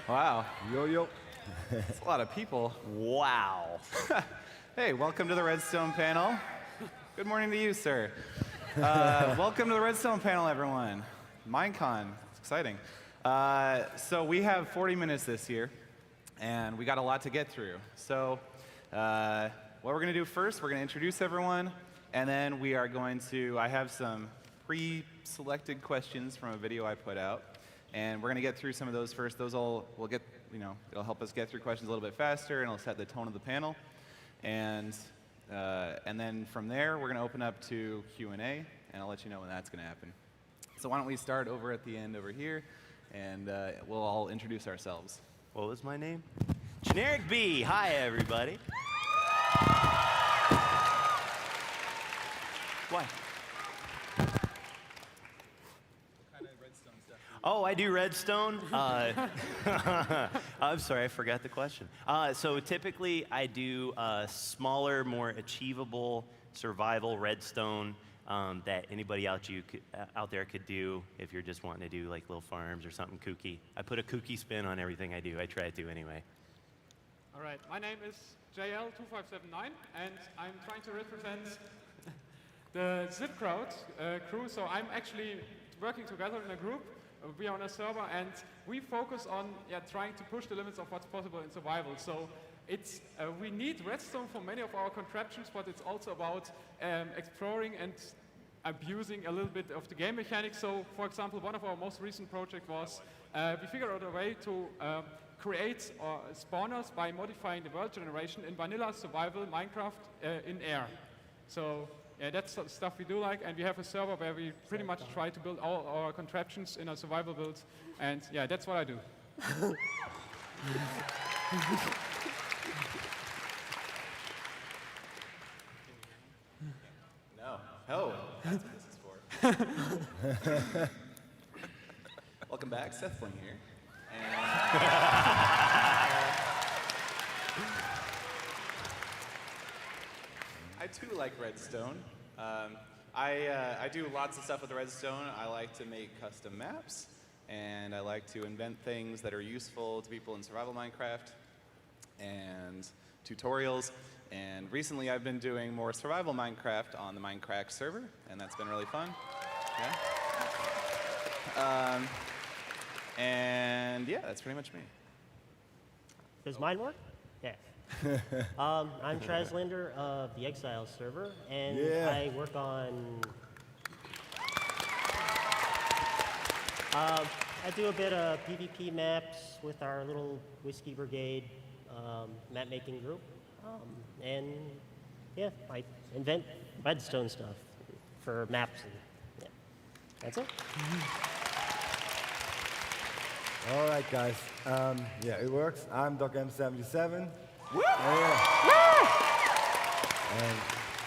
Wow, Yo, yo. that's a lot of people. Wow. Hey, welcome to the Redstone panel. Good morning to you, sir. Welcome to the Redstone panel, everyone. MINECON, it's exciting. So we have 40 minutes this year, and we got a lot to get through. So what we're going to do first, we're going to introduce everyone, and then we are going to, I have some pre-selected questions from a video I put out, and we're going to get through some of those first. Those will get, it'll help us get through questions a little bit faster, and it'll set the tone of the panel. And then from there, we're going to open up to Q&A, and I'll let you know when that's going to happen. So why don't we start over at the end over here, and we'll all introduce ourselves. What was my name? Generic B. Hi, everybody. What? Oh, I do Redstone? I'm sorry, I forgot the question. So typically, I do smaller, more achievable survival Redstone that anybody out there could do if you're just wanting to do like little farms or something kooky. I put a kooky spin on everything I do. I try to anyway. All right, my name is JL2579, and I'm trying to represent the Zip Crowd crew. So I'm actually working together in a group. We are on a server, and we focus on trying to push the limits of what's possible in survival. So it's we need redstone for many of our contraptions, but it's also about exploring and abusing a little bit of the game mechanics. So, for example, one of our most recent projects was we figured out a way to create spawners by modifying the world generation in vanilla survival Minecraft in air. So. Yeah, that's stuff we do like, and we have a server where we pretty much try to build all our contraptions in a survival build, and yeah, that's what I do. No. Oh, that's what this is for. Welcome back, Seth Fling here. I too like Redstone. I do lots of stuff with Redstone. I like to make custom maps, and I like to invent things that are useful to people in survival Minecraft and tutorials. And recently I've been doing more survival Minecraft on the Minecraft server, and that's been really fun. Yeah. And yeah, that's pretty much me. Does mine work? Yeah. I'm Traslander of the Exile server, and I work on... I do a bit of PvP maps with our little Whiskey Brigade map-making group. And yeah, I invent redstone stuff for maps. And, yeah. That's it. All right, guys. Yeah, it works. I'm DocM77. Woo!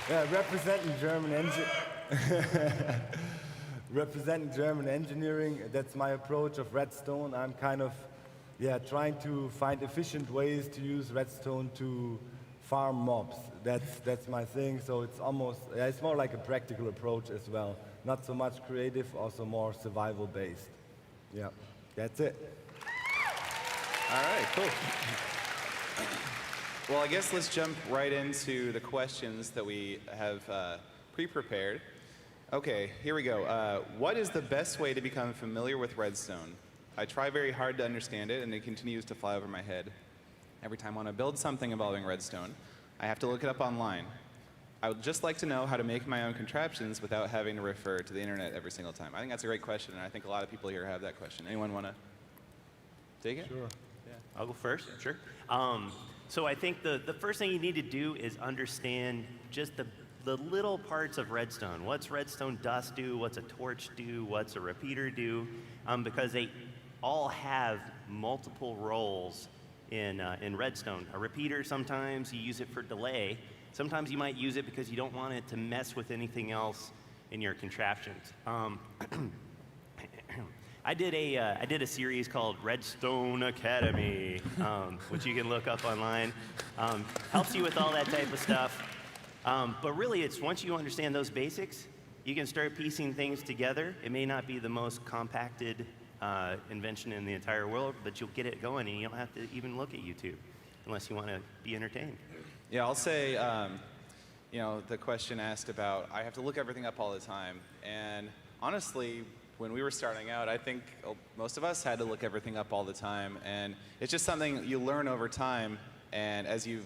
And representing German engineering. That's my approach of redstone. I'm kind of, trying to find efficient ways to use redstone to farm mobs. That's my thing. So it's almost, it's more like a practical approach as well. Not so much creative, also more survival based. Yeah, that's it. All right, cool. Well, I guess let's jump right into the questions that we have pre-prepared. Okay, here we go. What is the best way to become familiar with redstone? I try very hard to understand it, and it continues to fly over my head. Every time I want to build something involving redstone, I have to look it up online. I would just like to know how to make my own contraptions without having to refer to the internet every single time. I think that's a great question, and I think a lot of people here have that question. Anyone want to take it? Sure. Yeah. I'll go first, sure. So I think the first thing you need to do is understand just the little parts of redstone. What's redstone dust do? What's a torch do? What's a repeater do? Because they all have multiple roles in redstone. A repeater, sometimes you use it for delay. Sometimes you might use it because you don't want it to mess with anything else in your contraptions. I did a series called Redstone Academy, which you can look up online. Helps you with all that type of stuff. But really, it's once you understand those basics, you can start piecing things together. It may not be the most compacted invention in the entire world, but you'll get it going and you don't have to even look at YouTube unless you want to be entertained. Yeah, I'll say, you know, the question asked about, I have to look everything up all the time. And honestly, when we were starting out, I think most of us had to look everything up all the time. And it's just something you learn over time. And as you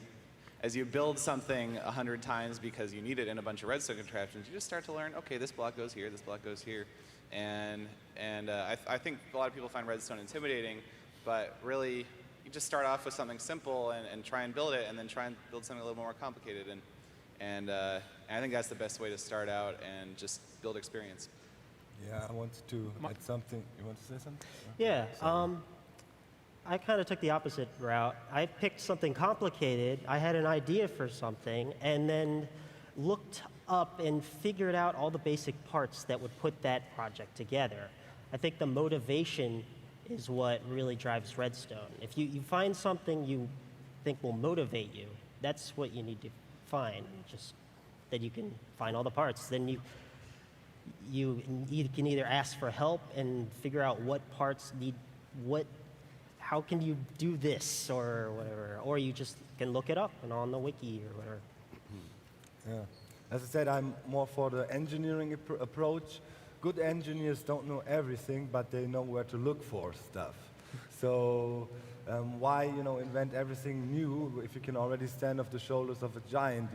build something 100 times because you need it in a bunch of redstone contraptions, you just start to learn, okay, this block goes here, this block goes here. And I think a lot of people find redstone intimidating, but really, you just start off with something simple and try and build it, and then try and build something a little more complicated. And I think that's the best way to start out and just build experience. Yeah, I wanted to add something. You want to say something? Yeah, I kind of took the opposite route. I picked something complicated. I had an idea for something, and then looked up and figured out all the basic parts that would put that project together. I think the motivation is what really drives Redstone. If you find something you think will motivate you, that's what you need to find, just that you can find all the parts. Then you can either ask for help and figure out what parts need what, how can you do this or whatever, or you just can look it up and on the wiki or whatever. Yeah. As I said, I'm more for the engineering approach. Good engineers don't know everything, but they know where to look for stuff. So why, invent everything new if you can already stand off the shoulders of a giant,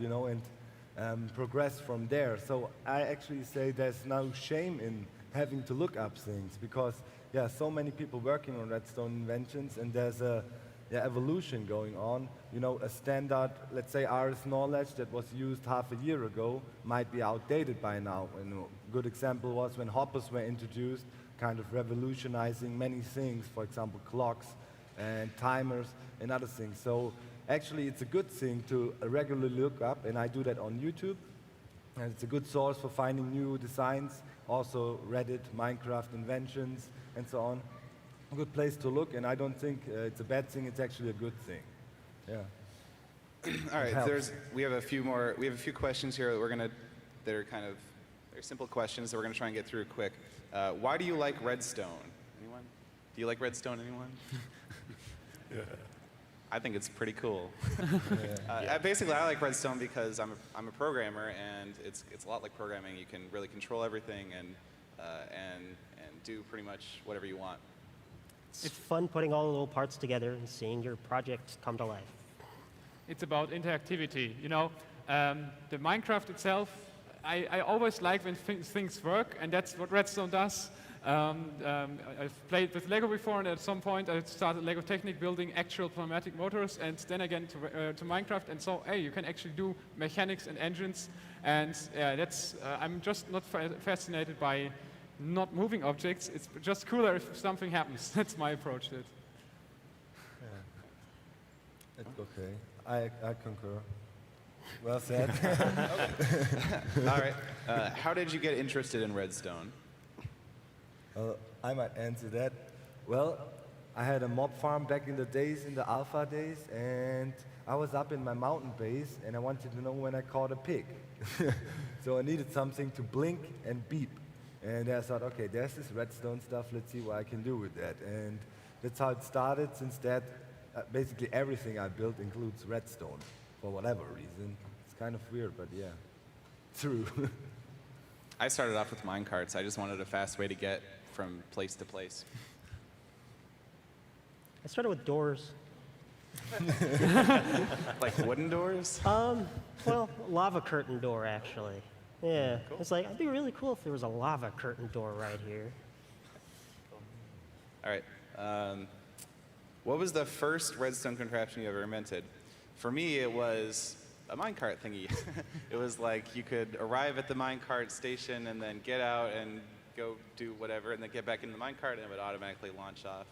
and progress from there. So I actually say there's no shame in having to look up things because, yeah, so many people working on redstone inventions, and there's a evolution going on. A standard, let's say, RS knowledge that was used half a year ago might be outdated by now. A good example was when hoppers were introduced, kind of revolutionizing many things, for example, clocks and timers and other things. So actually, it's a good thing to regularly look up, and I do that on YouTube. And it's a good source for finding new designs, also Reddit, Minecraft inventions, and so on. A good place to look, and I don't think it's a bad thing. It's actually a good thing. Yeah. All right. We have a few questions here that are kind of they're simple questions that we're gonna try and get through quick. Why do you like redstone? Anyone? Do you like redstone? Anyone? Yeah. I think it's pretty cool. Basically, I like redstone because I'm a programmer, and it's a lot like programming. You can really control everything and do pretty much whatever you want. It's fun putting all the little parts together and seeing your project come to life. It's about interactivity. The Minecraft itself, I always like when things work, and that's what Redstone does. I've played with Lego before, and at some point I started Lego Technic building actual pneumatic motors, and then again to Minecraft, and so hey, you can actually do mechanics and engines, and I'm just not fascinated by not moving objects. It's just cooler if something happens. That's my approach to it. Yeah. It's okay. I concur. Well said. All right. How did you get interested in redstone? I might answer that. Well, I had a mob farm back in the days, in the alpha days, and I was up in my mountain base, and I wanted to know when I caught a pig. So I needed something to blink and beep. And I thought, okay, there's this redstone stuff, let's see what I can do with that. And that's how it started. Since that, basically everything I built includes redstone, for whatever reason. It's kind of weird, but yeah, true. I started off with minecarts. I just wanted a fast way to get from place to place. I started with doors. Like wooden doors? Well, lava curtain door, actually. Yeah, cool. It's like, it'd be really cool if there was a lava curtain door right here. All right. What was the first redstone contraption you ever invented? For me, it was a minecart thingy. It was like you could arrive at the minecart station and then get out and go do whatever, and then get back in the minecart, and it would automatically launch off.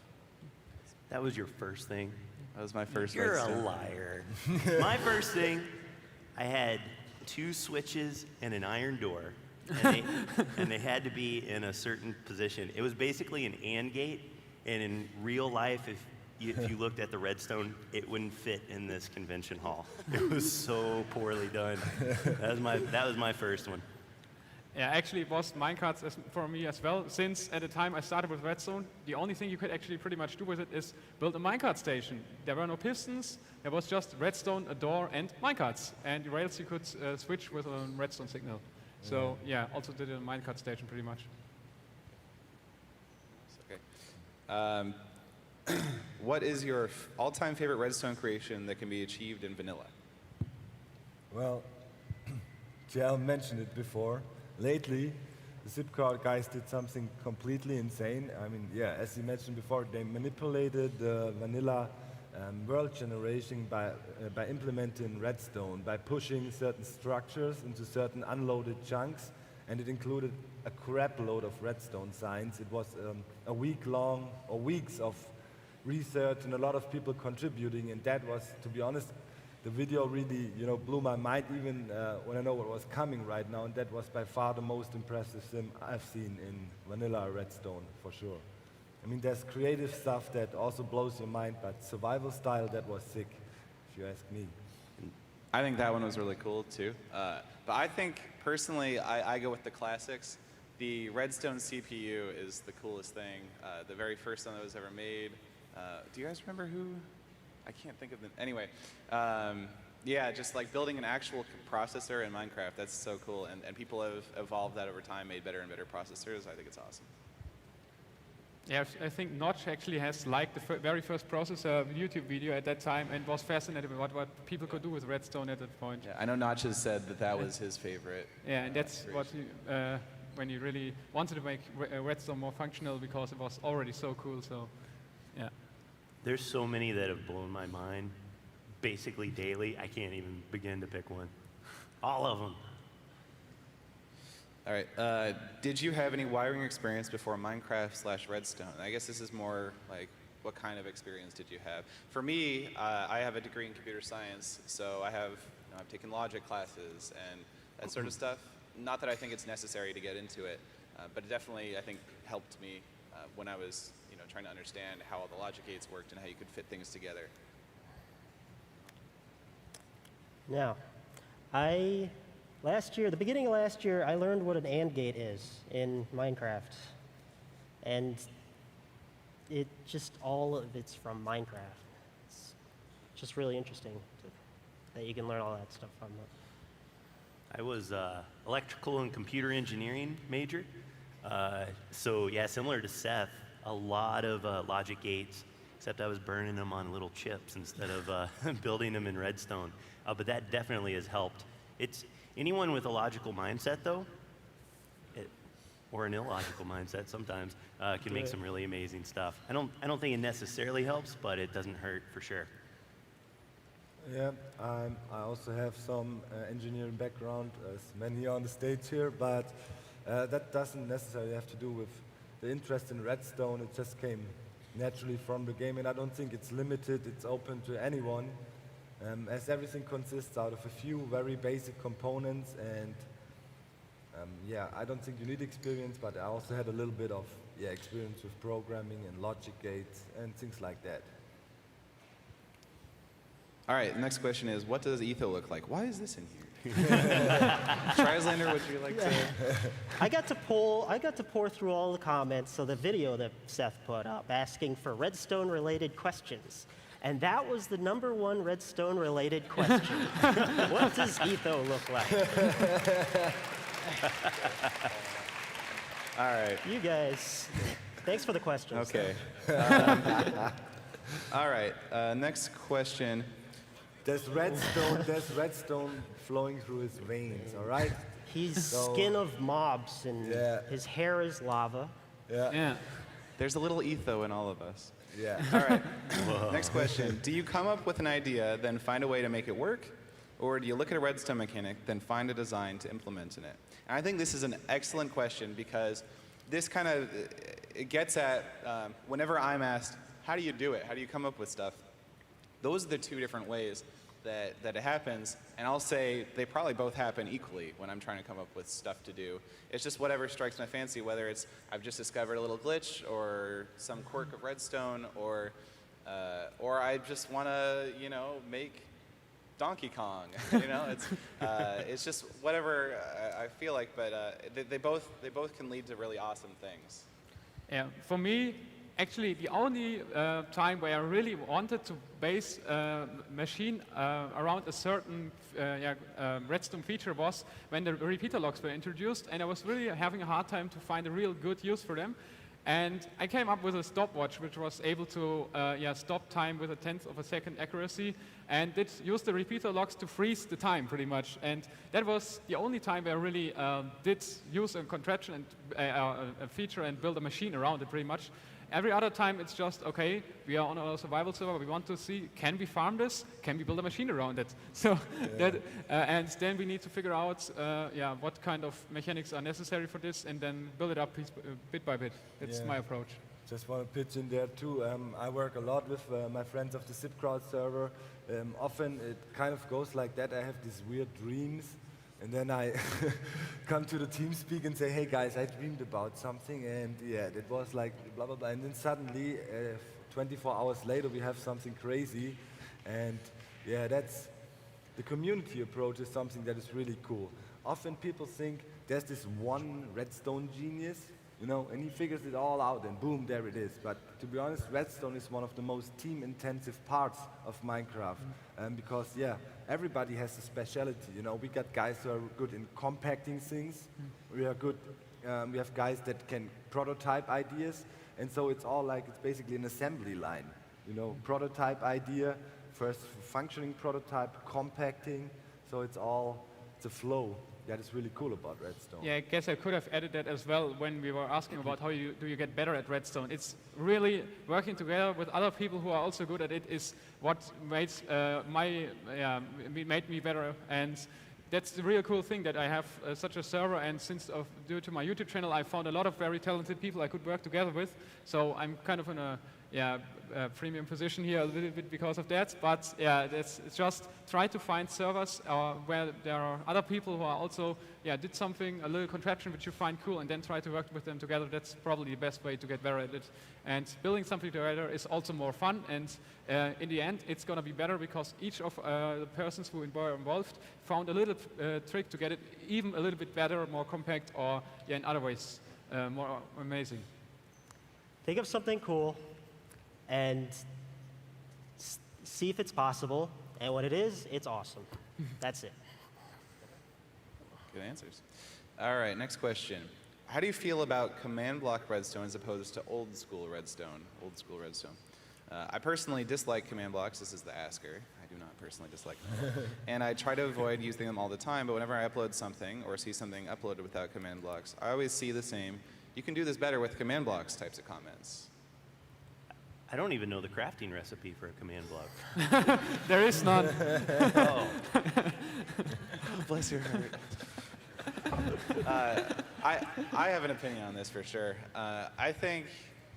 That was your first thing? That was my first You're redstone. a liar. My first thing, I had 2 switches and an iron door, and they had to be in a certain position. It was basically an AND gate, and in real life, if you looked at the redstone, it wouldn't fit in this convention hall. It was so poorly done. That was my first one. Yeah, actually it was minecarts for me as well, since at the time I started with Redstone, the only thing you could actually pretty much do with it is build a minecart station. There were no pistons, there was just redstone, a door, and minecarts. And the rails you could switch with a redstone signal. So yeah, also did a minecart station pretty much. Okay. What is your all-time favorite redstone creation that can be achieved in vanilla? Well, JL mentioned it before. Lately, the Zipcard guys did something completely insane. I mean, yeah, as you mentioned before, they manipulated the vanilla world generation by implementing redstone, by pushing certain structures into certain unloaded chunks, and it included a crap load of redstone signs. It was a week-long, or weeks of research and a lot of people contributing, and that was, to be honest, the video really, blew my mind even when I know what was coming right now, and that was by far the most impressive sim I've seen in vanilla redstone, for sure. I mean, there's creative stuff that also blows your mind, but survival style, that was sick, if you ask me. I think that one was really cool too. But I think personally, I go with the classics. The Redstone CPU is the coolest thing. The very first one that was ever made. Do you guys remember who? I can't think of them. Anyway, yeah, just like building an actual processor in Minecraft, that's so cool. And people have evolved that over time, made better and better processors. I think it's awesome. Yeah, I think Notch actually has liked the very first processor YouTube video at that time and was fascinated with what people could do with Redstone at that point. Yeah, I know Notch has said that that was his favorite. Yeah, and that's what creation. when you really wanted to make Redstone more functional because it was already so cool. So, yeah. There's so many that have blown my mind, basically daily. I can't even begin to pick one. All of them. All right. Did you have any wiring experience before Minecraft/Redstone? I guess this is more like, what kind of experience did you have? For me, I have a degree in computer science, so I've taken logic classes and that sort of stuff. Not that I think it's necessary to get into it, but it definitely, I think, helped me when I was, trying to understand how all the logic gates worked and how you could fit things together. Now, the beginning of last year, I learned what an AND gate is in Minecraft. And all of it's from Minecraft. It's just really interesting that you can learn all that stuff from it. I was electrical and computer engineering major. So yeah, similar to Seth, a lot of logic gates, except I was burning them on little chips instead of building them in Redstone. But that definitely has helped. It's anyone with a logical mindset, though, or an illogical mindset sometimes, can make some really amazing stuff. I don't think it necessarily helps, but it doesn't hurt for sure. Yeah, I also have some engineering background, as many on the stage here, but that doesn't necessarily have to do with the interest in Redstone. It just came naturally from the game, and I don't think it's limited. It's open to anyone, as everything consists out of a few very basic components, and yeah, I don't think you need experience, but I also had a little bit of experience with programming and logic gates and things like that. All right, the next question is, what does Etho look like? Why is this in here? Trislander, would you like to? I got to pour through all the comments, so the video that Seth put up asking for Redstone-related questions. And that was the #1 Redstone-related question. What does Etho look like? All right. You guys, thanks for the questions. Okay. All right, next question. There's redstone flowing through his veins, all right? He's skin of mobs, and his hair is lava. Yeah. There's a little Etho in all of us. Yeah. All right, next question. Do you come up with an idea, then find a way to make it work? Or do you look at a redstone mechanic, then find a design to implement in it? And I think this is an excellent question because this kind of, it gets at, whenever I'm asked, how do you do it? How do you come up with stuff? Those are the two different ways that it happens, and I'll say they probably both happen equally when I'm trying to come up with stuff to do. It's just whatever strikes my fancy, whether it's I've just discovered a little glitch or some quirk of Redstone, or I just want to, make Donkey Kong. It's just whatever I feel like, but they both can lead to really awesome things. Yeah, for me, actually, the only time where I really wanted to base a machine around a certain Redstone feature was when the repeater locks were introduced, and I was really having a hard time to find a real good use for them. And I came up with a stopwatch which was able to stop time with 1/10 of a second accuracy, and did use the repeater locks to freeze the time pretty much. And that was the only time where I really did use a contraption and a feature and build a machine around it pretty much. Every other time it's just, okay, we are on a survival server, we want to see, can we farm this? Can we build a machine around it? So and then we need to figure out what kind of mechanics are necessary for this, and then build it up bit by bit. That's my approach. Just want to pitch in there too. I work a lot with my friends of the ZipCrowd server. Often it kind of goes like that. I have these weird dreams, and then I come to the team speak and say, hey guys, I dreamed about something, and it was like blah, blah, blah. And then suddenly, 24 hours later, we have something crazy. And that's the community approach is something that is really cool. Often people think there's this one Redstone genius, and he figures it all out, and boom, there it is. But to be honest, Redstone is one of the most team-intensive parts of Minecraft, because everybody has a specialty. We got guys who are good in compacting things. We are good. We have guys that can prototype ideas, and so it's basically an assembly line. Prototype idea, first functioning prototype, compacting. So it's a flow. That is really cool about Redstone. Yeah, I guess I could have added that as well when we were asking about how do you get better at Redstone. It's really working together with other people who are also good at it is what made me better. And that's the real cool thing, that I have such a server, and due to my YouTube channel, I found a lot of very talented people I could work together with. So I'm kind of in a premium position here a little bit because of that. But it's just try to find servers where there are other people who are also did something, a little contraption which you find cool, and then try to work with them together. That's probably the best way to get better at it. And building something together is also more fun, and in the end it's going to be better because each of the persons who were involved found a little trick to get it even a little bit better, more compact, or in other ways more amazing. Think of something cool and see if it's possible. And when it is, it's awesome. That's it. Good answers. All right, next question. How do you feel about command block Redstone as opposed to old school Redstone? I personally dislike command blocks. This is the asker. I do not personally dislike them. And I try to avoid using them all the time, but whenever I upload something or see something uploaded without command blocks, I always see the same, you can do this better with command blocks types of comments. I don't even know the crafting recipe for a command block. There is none. Oh. Bless your heart. I have an opinion on this for sure. I think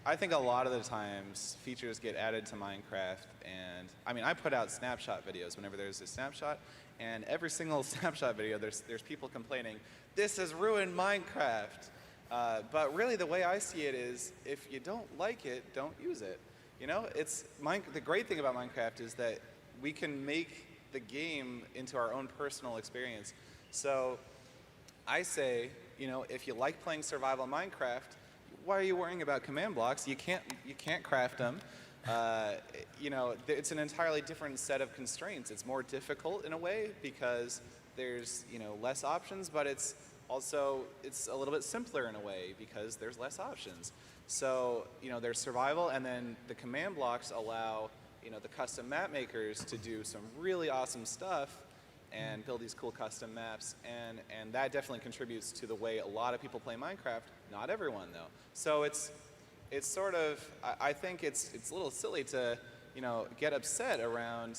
a lot of the times features get added to Minecraft, and I put out snapshot videos whenever there's a snapshot, and every single snapshot video there's people complaining, this has ruined Minecraft. But really the way I see it is, if you don't like it, don't use it. The great thing about Minecraft is that we can make the game into our own personal experience. So I say, if you like playing survival Minecraft, why are you worrying about command blocks? You can't craft them. It's an entirely different set of constraints. It's more difficult in a way because there's less options, but it's a little bit simpler in a way because there's less options. So, there's survival, and then the command blocks allow, the custom map makers to do some really awesome stuff and build these cool custom maps, and that definitely contributes to the way a lot of people play Minecraft. Not everyone, though. So it's sort of, I think it's a little silly to, get upset around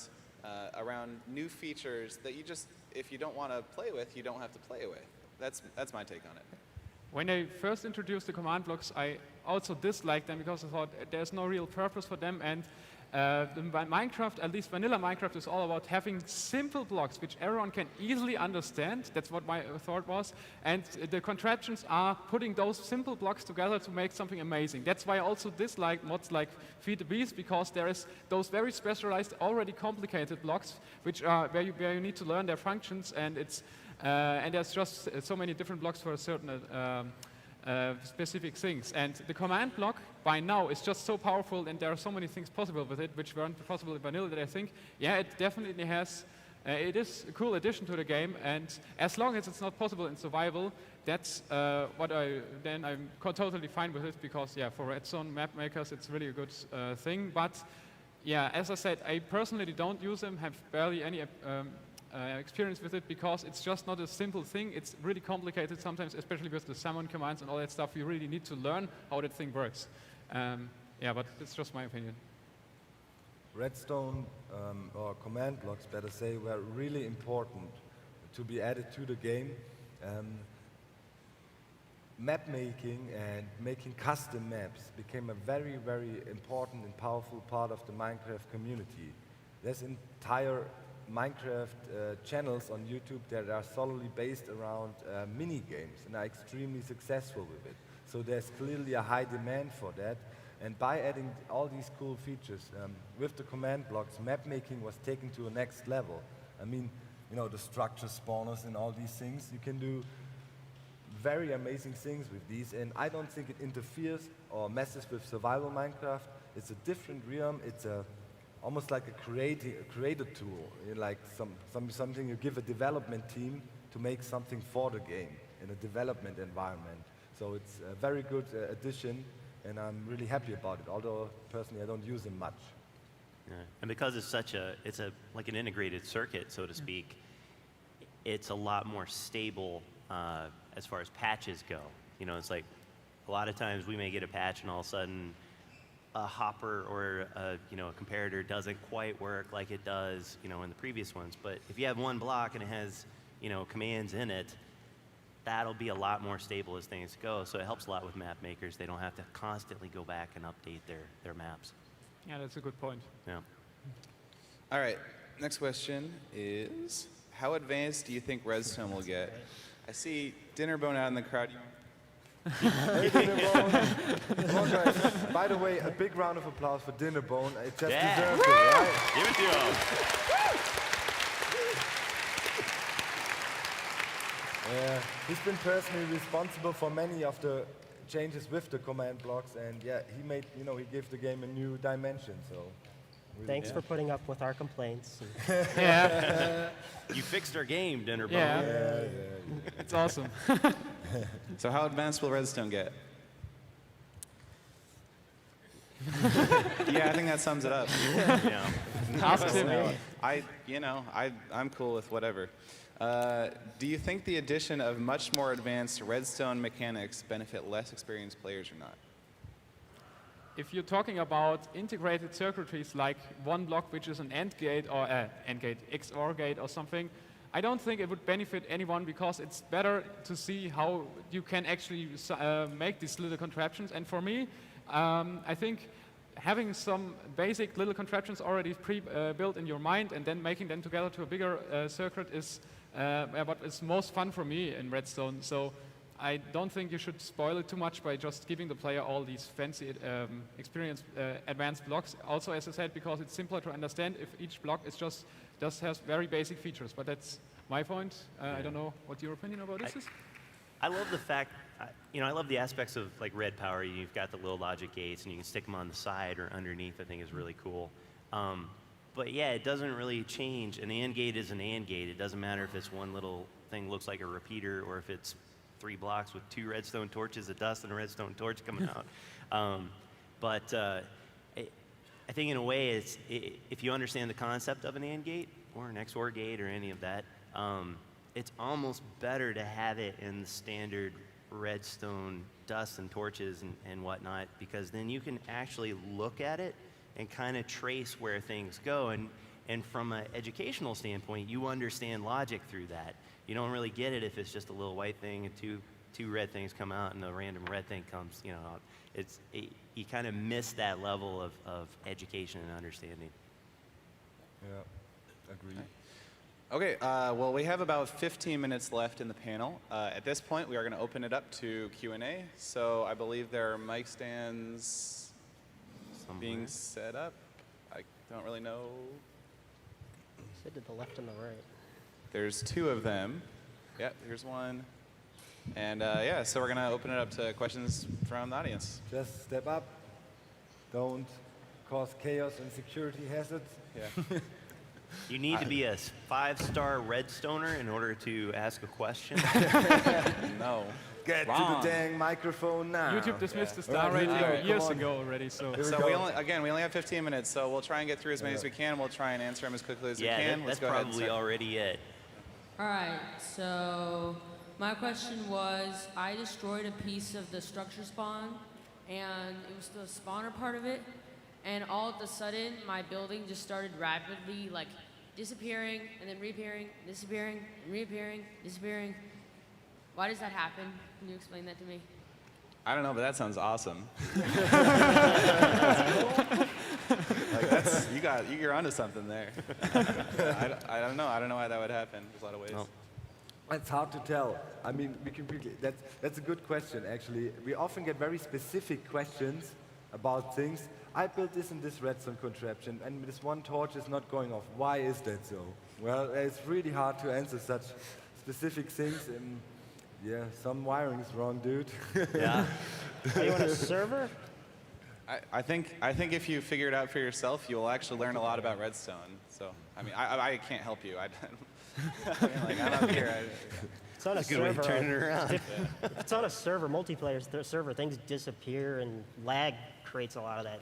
new features that if you don't want to play with, you don't have to play with. That's my take on it. When I first introduced the command blocks, I also disliked them because I thought there's no real purpose for them, and Minecraft, at least vanilla Minecraft, is all about having simple blocks which everyone can easily understand. That's what my thought was. And the contraptions are putting those simple blocks together to make something amazing. That's why I also dislike mods like Feed the Beast, because there is those very specialized, already complicated blocks which are where you need to learn their functions, and and there's just so many different blocks for a certain specific things. And the command block by now is just so powerful, and there are so many things possible with it which weren't possible in vanilla, that I think, yeah, it definitely has, it is a cool addition to the game. And as long as it's not possible in survival, that's then I'm totally fine with it, because yeah, for Redstone map makers it's really a good thing. But yeah, as I said, I personally don't use them, have barely any experience with it, because it's just not a simple thing. It's really complicated sometimes, especially with the summon commands and all that stuff. You really need to learn how that thing works. Yeah, but it's just my opinion. Redstone, or command blocks, better say, were really important to be added to the game. Map making and making custom maps became a very, very important and powerful part of the Minecraft community. There's entire Minecraft channels on YouTube that are solely based around mini games and are extremely successful with it. So there's clearly a high demand for that. And by adding all these cool features with the command blocks, map making was taken to a next level. I mean, you know, the structure spawners and all these things, you can do very amazing things with these, and I don't think it interferes or messes with survival Minecraft. It's a different realm. It's almost like a creator tool, like something you give a development team to make something for the game in a development environment. So it's a very good addition, and I'm really happy about it, although personally I don't use them much. Yeah. And because it's like an integrated circuit, so to speak, it's a lot more stable as far as patches go. You know, it's like a lot of times we may get a patch and all of a sudden a hopper or a comparator doesn't quite work like it does, in the previous ones. But if you have one block and it has, commands in it, that'll be a lot more stable as things go. So it helps a lot with map makers. They don't have to constantly go back and update their maps. Yeah, that's a good point. Yeah. All right, next question is, how advanced do you think Redstone will get? I see Dinnerbone out in the crowd. Hey, Dinnerbone. Come on, guys. By the way, a big round of applause for Dinnerbone. It just deserves it, right? Give it to him. Yeah, he's been personally responsible for many of the changes with the command blocks, and yeah, he made, he gave the game a new dimension. So, really, Thanks for putting up with our complaints. Yeah. You fixed our game, Dinnerbone. Yeah. It's awesome. So how advanced will Redstone get? Yeah, I think that sums it up. Yeah. Ask him. I'm cool with whatever. Do you think the addition of much more advanced Redstone mechanics benefit less experienced players or not? If you're talking about integrated circuitries like one block which is an AND gate or AND gate, XOR gate or something, I don't think it would benefit anyone, because it's better to see how you can actually make these little contraptions. And for me, I think having some basic little contraptions already pre-built in your mind and then making them together to a bigger circuit is what is most fun for me in Redstone. So I don't think you should spoil it too much by just giving the player all these fancy advanced blocks. Also, as I said, because it's simpler to understand if each block is just has very basic features. But that's my point. I don't know what your opinion about this is. I love the fact, I love the aspects of like Red Power. You've got the little logic gates, and you can stick them on the side or underneath. I think is really cool. But yeah, it doesn't really change. An AND gate is an AND gate. It doesn't matter if it's one little thing looks like a repeater, or if it's 3 blocks with 2 redstone torches of dust and a redstone torch coming out. But I think in a way, if you understand the concept of an AND gate or an XOR gate or any of that, it's almost better to have it in the standard redstone dust and torches and whatnot, because then you can actually look at it and kind of trace where things go. And from an educational standpoint, you understand logic through that. You don't really get it if it's just a little white thing and 2 two red things come out and a random red thing comes, you know, you kind of miss that level of education and understanding. Yeah, agree. Okay, well, we have about 15 minutes left in the panel. At this point, we are going to open it up to Q&A. So I believe there are mic stands being set up. I don't really know. Sit to the left and the right. There's two of them. Yep, here's one. And yeah, so we're going to open it up to questions from the audience. Just step up. Don't cause chaos and security hazards. Yeah. You need to be a 5-star Redstoner in order to ask a question. No. Get Wrong. to the dang microphone now. YouTube dismissed the Right star rating here. years Come on. ago already, so. Here we So go. we only have 15 minutes, so we'll try and get through as many as we can. We'll try and answer them as quickly as we Yeah, can. that's Let's go ahead and probably start. already it. All right, so my question was, I destroyed a piece of the structure spawn, and it was the spawner part of it, and all of a sudden, my building just started rapidly, like, disappearing, and then reappearing, disappearing, and reappearing, disappearing. Why does that happen? Can you explain that to me? I don't know, but that sounds awesome. Like you're onto something there. I don't know. I don't know why that would happen. There's a lot of ways. No. It's hard to tell. I mean, that's a good question, actually. We often get very specific questions about things. I built this in this redstone contraption, and this one torch is not going off. Why is that so? Well, it's really hard to answer such specific things. Yeah, some wiring is wrong, dude. Yeah. Are you on a server? I think if you figure it out for yourself, you will actually learn a lot about Redstone. So I mean, I can't help you. I mean, like, I'm not here. It's on a Good way to server. turn it around. If it's on a server, multiplayer server, things disappear and lag creates a lot of that.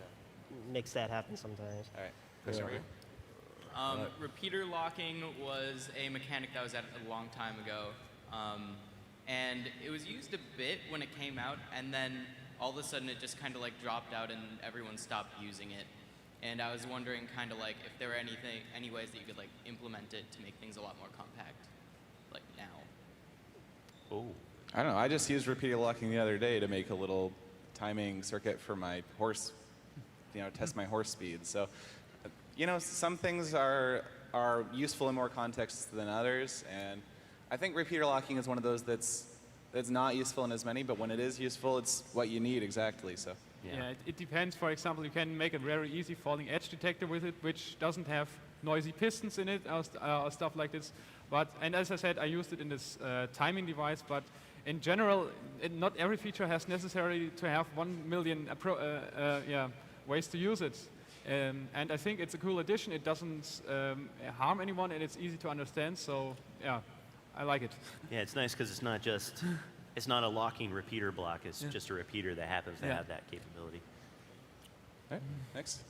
Makes that happen sometimes. All right. Question over here. Repeater locking was a mechanic that was added a long time ago, and it was used a bit when it came out, and then all of a sudden it just kind of like dropped out and everyone stopped using it. And I was wondering kind of like if there were any ways that you could like implement it to make things a lot more compact, like now. Oh. I don't know. I just used repeater locking the other day to make a little timing circuit for my horse, test my horse speed. So, some things are useful in more contexts than others, and I think repeater locking is one of those that's not useful in as many, but when it is useful, it's what you need exactly. So. Yeah, it depends. For example, you can make a very easy falling edge detector with it, which doesn't have noisy pistons in it or stuff like this. And as I said, I used it in this timing device, but in general, not every feature has necessarily to have 1 million ways to use it. And I think it's a cool addition. It doesn't harm anyone, and it's easy to understand. So yeah, I like it. Yeah, it's nice because it's not a locking repeater block. It's just a repeater that happens to have that capability. All right. Next.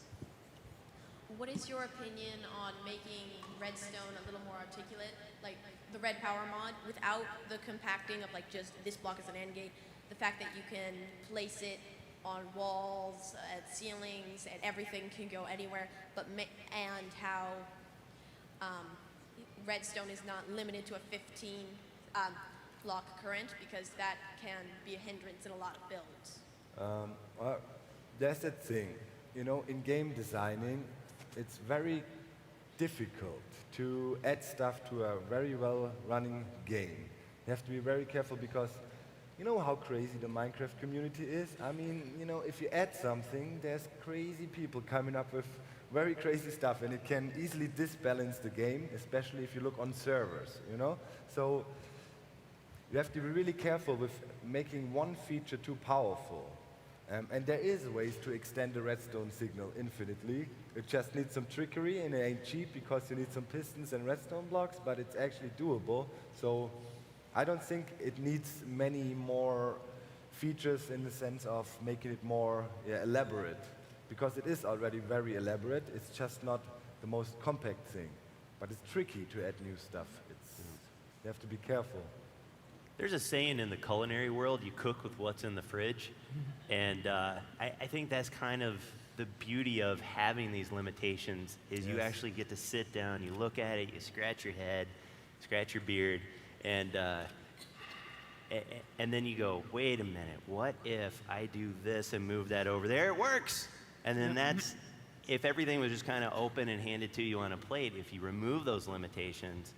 What is your opinion on making Redstone a little more articulate, like the Red Power mod, without the compacting of like just this block as an AND gate? The fact that you can place it on walls, at ceilings, and everything can go anywhere, and how Redstone is not limited to a 15 block current, because that can be a hindrance in a lot of builds. Well, that's the thing. In game designing, it's very difficult to add stuff to a very well-running game. You have to be very careful because you know how crazy the Minecraft community is? I mean, if you add something, there's crazy people coming up with very crazy stuff, and it can easily disbalance the game, especially if you look on servers, So you have to be really careful with making one feature too powerful. And there is ways to extend the redstone signal infinitely. It just needs some trickery, and it ain't cheap because you need some pistons and redstone blocks, but it's actually doable. So I don't think it needs many more features in the sense of making it more elaborate, because it is already very elaborate. It's just not the most compact thing. But it's tricky to add new stuff. You have to be careful. There's a saying in the culinary world, you cook with what's in the fridge. And I think that's kind of the beauty of having these limitations, is you actually get to sit down, you look at it, you scratch your head, scratch your beard, and And then you go, wait a minute, what if I do this and move that over there? It works! And then that's, if everything was just kind of open and handed to you on a plate, if you remove those limitations,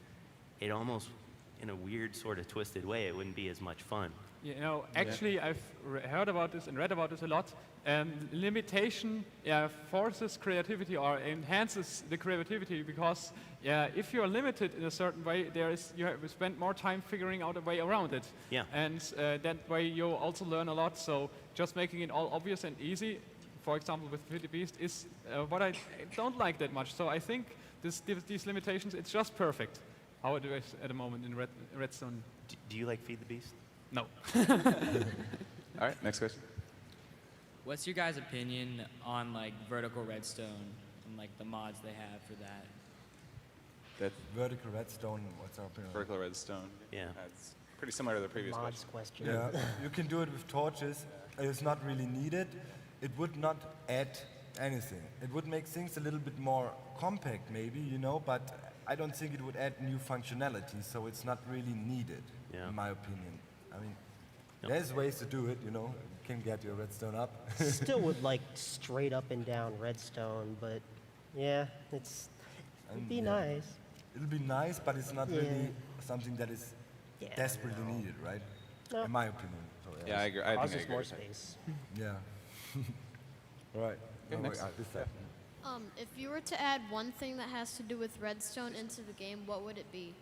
it almost, in a weird sort of twisted way, it wouldn't be as much fun. You know, actually, I've heard about this and read about this a lot. Limitation forces creativity or enhances the creativity because if you are limited in a certain way, you have to spend more time figuring out a way around it. Yeah. And that way you also learn a lot. So just making it all obvious and easy, for example, with Feed the Beast, is what I don't like that much. So I think these limitations, it's just perfect how it is at the moment in Redstone. Do you like Feed the Beast? No. All right, next question. What's your guys' opinion on like vertical redstone and like the mods they have for that? That Vertical redstone, what's our opinion? vertical redstone. Yeah. That's pretty similar to the previous Mods question. question. Yeah, you can do it with torches. It's not really needed. It would not add anything. It would make things a little bit more compact, maybe, you know, but I don't think it would add new functionality, so it's not really needed, Yeah. in my opinion. I mean, Yep. there's ways to do it, you know. You can get your redstone up. Still would like straight up and down redstone, but yeah, it'd be Yeah. nice. It'll be nice, but it's not Yeah. really something that is Yeah, desperately no. needed, right? No. In my opinion. So, Yeah, I agree. I think I Causes agree more with that. space. Yeah. Right. Okay, next. This side. If you were to add one thing that has to do with redstone into the game, what would it be?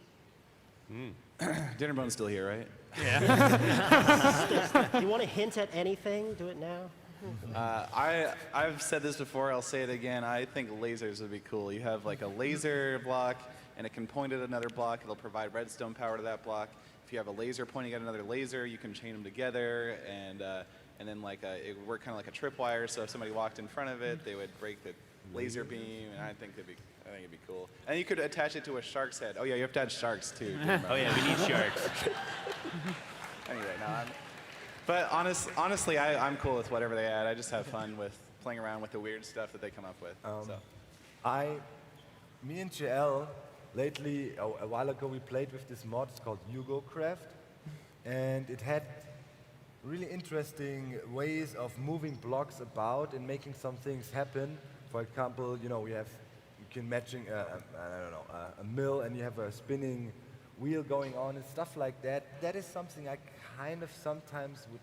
Dinnerbone's still here, right? Do you want to hint at anything? Do it now. I've said this before, I'll say it again. I think lasers would be cool. You have like a laser block, and it can point at another block. It'll provide redstone power to that block. If you have a laser pointing at another laser, you can chain them together, and then like it would work kind of like a tripwire. So if somebody walked in front of it, they would break the laser beam, and I think it'd be cool. And you could attach it to a shark's head. Oh yeah, you have to add sharks too. Oh yeah, we need sharks. Anyway, but honestly, I'm cool with whatever they add. I just have fun with playing around with the weird stuff that they come up with. Me and JL, lately, a while ago, we played with this mod. It's called YugoCraft, and it had really interesting ways of moving blocks about and making some things happen. For example, you know, you can matching a mill, and you have a spinning wheel going on and stuff like that. That is something I kind of sometimes would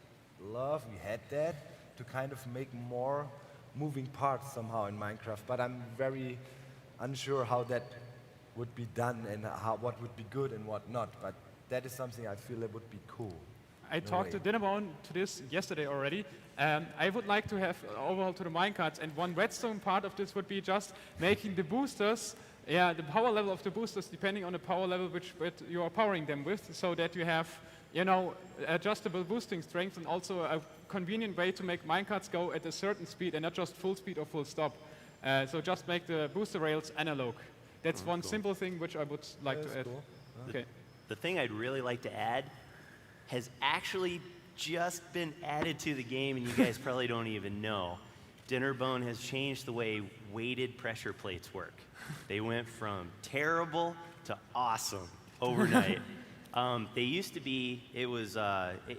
love. We had that to kind of make more moving parts somehow in Minecraft, but I'm very unsure how that would be done and what would be good and what not. But that is something I feel that would be cool. I talked to Dinnerbone to this yesterday already. I would like to have overhaul to the minecarts, and one redstone part of this would be just making the boosters, the power level of the boosters depending on the power level which you are powering them with, so that you have, you know, adjustable boosting strength and also a convenient way to make minecarts go at a certain speed and not just full speed or full stop. So just make the booster rails analog. That's one cool. simple thing which I would like to add. Cool. Okay. The thing I'd really like to add has actually just been added to the game, and you guys probably don't even know. Dinnerbone has changed the way weighted pressure plates work. They went from terrible to awesome overnight. They used to be, it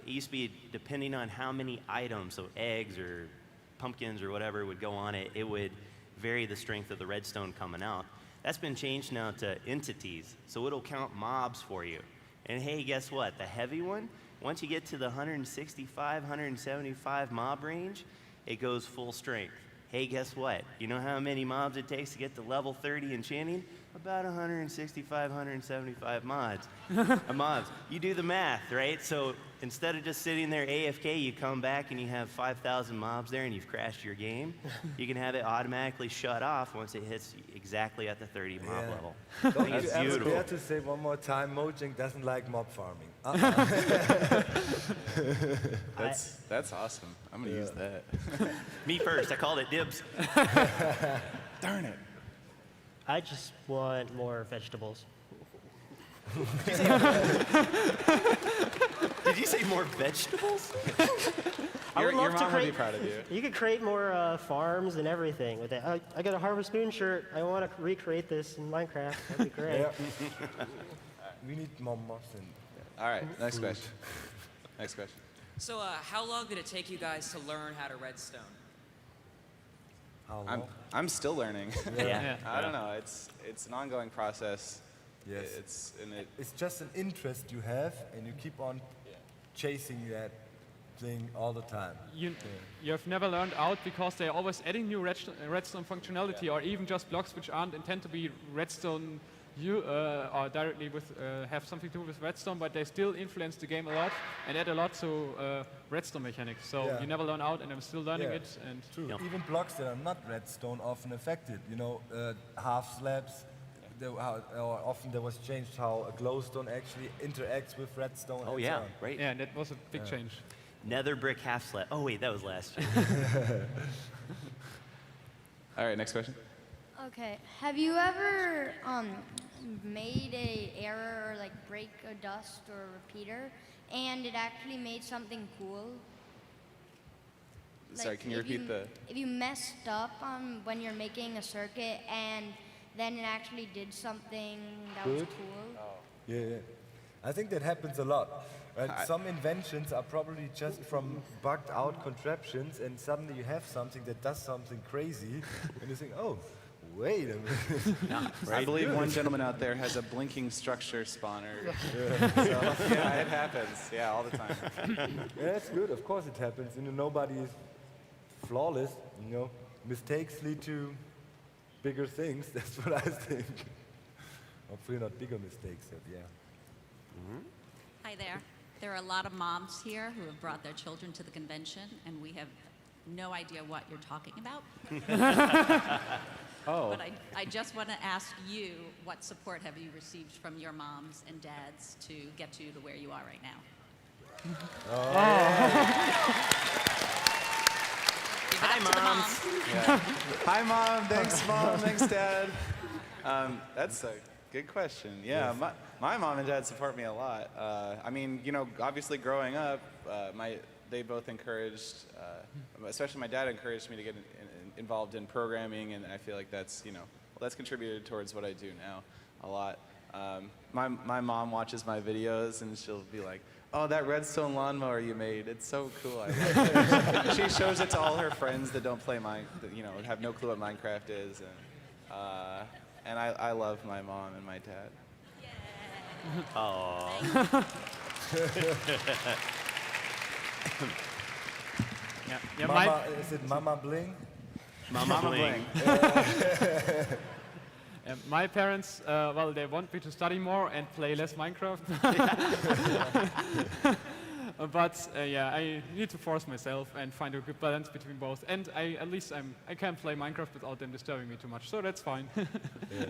used to be depending on how many items, so eggs or pumpkins or whatever would go on it, it would vary the strength of the redstone coming out. That's been changed now to entities, so it'll count mobs for you. And hey, guess what? The heavy one, once you get to the 165, 175 mob range, it goes full strength. Hey, guess what? You know how many mobs it takes to get to level 30 enchanting? About 165, 175 mobs. You do the math, right? So instead of just sitting there AFK, you come back and you have 5,000 mobs there and you've crashed your game. You can have it automatically shut off once it hits exactly at the 30 mob level. Don't It's you ever beautiful. dare to say one more time, Mojang doesn't like mob farming. That's awesome. I'm gonna use that. Me first, I called it dibs. Darn it. I just want more vegetables. Did you say more vegetables? I would Your love to mom would be create. proud of you. You could create more farms and everything with that. I got a Harvest Moon shirt. I want to recreate this in Minecraft. That'd be great. Yeah. We need more mobs. All right, next question. Next question. So, how long did it take you guys to learn how to redstone? How I'm long? I'm still learning. Yeah. I don't know. It's an ongoing process. Yes. It's just an interest you have, and you keep on chasing that thing all the time. You have never learned out because they're always adding new redstone functionality or even just blocks which aren't intended to be redstone or directly with have something to do with redstone, but they still influence the game a lot and add a lot to redstone mechanics. So Yeah. you never learn out, and I'm still learning Yeah, it. And True. Yep. Even blocks that are not redstone often affected. You know, half slabs. Often there was changed how a glowstone actually interacts with redstone. Oh and yeah, so on. right. yeah, that was a big change. Nether brick half slab. Oh wait, that was last year. All right, next question. Okay. Have you ever made a error or like break a dust or a repeater, and it actually made something cool? Sorry, can you if repeat the? If you messed up when you're making a circuit and then it actually did something that was Good. cool. Yeah. I think that happens a lot. Right? Some inventions are probably just from bugged out contraptions, and suddenly you have something that does something crazy, and you think, oh, wait a minute. I believe one gentleman out there has a blinking structure spawner. So, yeah, it happens. Yeah, all the time. Yeah, that's good. Of course it happens. You know, nobody is flawless. You know, mistakes lead to bigger things. That's what I think. Hopefully not bigger mistakes, but yeah. Hi there. There are a lot of moms here who have brought their children to the convention, and we have no idea what you're talking about. Oh. But I just want to ask you, what support have you received from your moms and dads to get you to where you are right now? Give it Hi, up to the moms. Yeah. Hi, Mom. Thanks, Mom. Thanks, Dad. That's a good question. Yeah, my mom and dad support me a lot. I mean, you know, obviously growing up, they both encouraged, especially my dad encouraged me to get involved in programming, and I feel like that's, you know, that's contributed towards what I do now a lot. My mom watches my videos, and she'll be like, "Oh, that redstone lawnmower you made, it's so cool." I love it. She shows it to all her friends that don't play have no clue what Minecraft is, and I love my mom and my dad. Oh. Yeah, Mama, is it Mama Bling? Mama Bling. my parents, well, they want me to study more and play less Minecraft. But yeah, I need to force myself and find a good balance between both. And at least I can play Minecraft without them disturbing me too much, so that's fine. Yeah.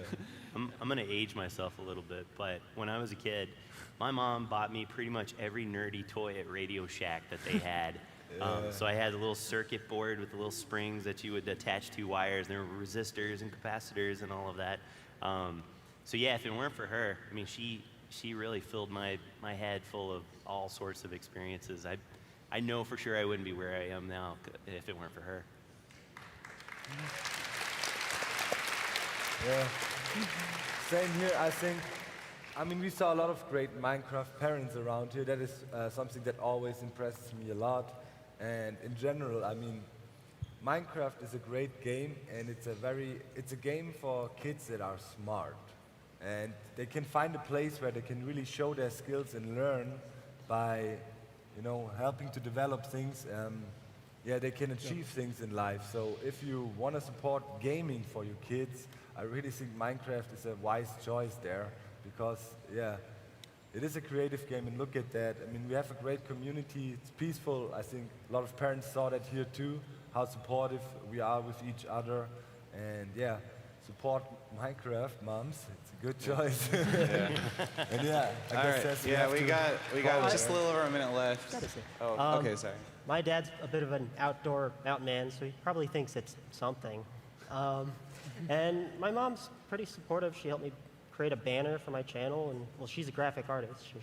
I'm going to age myself a little bit, but when I was a kid, my mom bought me pretty much every nerdy toy at Radio Shack that they had. So I had a little circuit board with the little springs that you would attach to wires. There were resistors and capacitors and all of that. So yeah, if it weren't for her, I mean, she really filled my head full of all sorts of experiences. I know for sure I wouldn't be where I am now if it weren't for her. Yeah. Same here, I think. I mean, we saw a lot of great Minecraft parents around here. That is something that always impresses me a lot. And in general, I mean, Minecraft is a great game, and it's a game for kids that are smart. And they can find a place where they can really show their skills and learn by, you know, helping to develop things. Yeah, they can achieve things in life. So if you want to support gaming for your kids, I really think Minecraft is a wise choice there, because, yeah, it is a creative game, and look at that. I mean, we have a great community. It's peaceful. I think a lot of parents saw that here too, how supportive we are with each other. And yeah, support Minecraft, moms. It's a good choice. And yeah, I All guess right. that's Yeah, we got just a right? little over a minute left. Oh, okay, sorry. My dad's a bit of an outdoor mountain man, so he probably thinks it's something. And my mom's pretty supportive. She helped me create a banner for my channel, and well, she's a graphic artist. So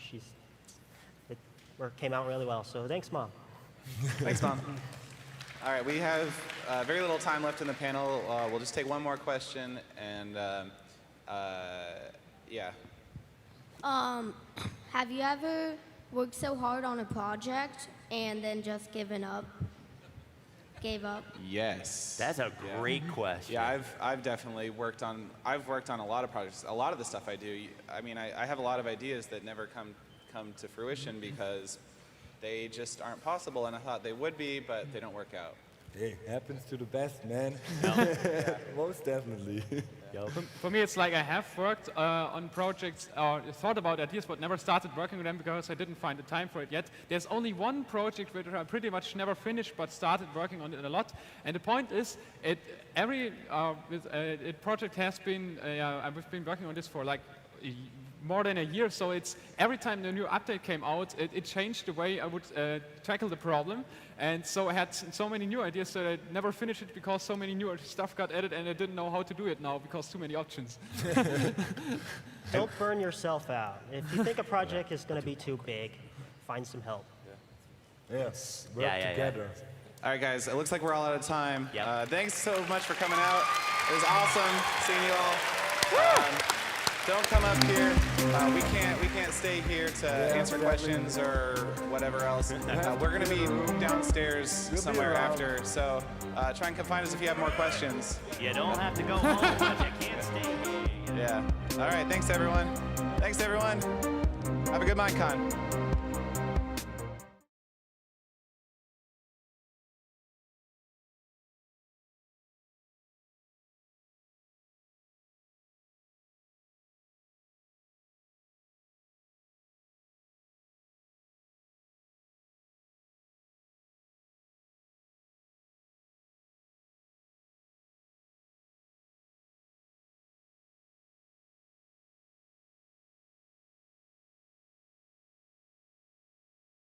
it came out really well. So thanks, Mom. Thanks, Mom. All right, we have very little time left in the panel. We'll just take one more question, and yeah. Have you ever worked so hard on a project and then just gave up? Yes. That's a great question. Yeah, I've definitely worked on a lot of projects. A lot of the stuff I do, I mean, I have a lot of ideas that never come to fruition because they just aren't possible, and I thought they would be, but they don't work out. Hey, happens to the best, man. Most definitely. For me, it's like I have worked on projects or thought about ideas, but never started working on them because I didn't find the time for it yet. There's only one project which I pretty much never finished, but started working on it a lot. And the point is, project has been I've been working on this for like more than a year, so it's every time the new update came out, it changed the way I would tackle the problem. And so I had so many new ideas that I never finished it because so many new stuff got added and I didn't know how to do it now because too many options. Don't burn yourself out. If you think a project is going to be too big, find some help. Yes, work together. All right, guys, it looks like we're all out of time. Yep. Thanks so much for coming out. It was awesome seeing you all. Don't come up here. We can't stay here to answer questions or whatever else. We're going to be downstairs somewhere after, so try and come find us if you have more questions. You don't have to go home, but you can't stay here. Yeah. All right, thanks, everyone. Thanks, everyone. Have a good MineCon.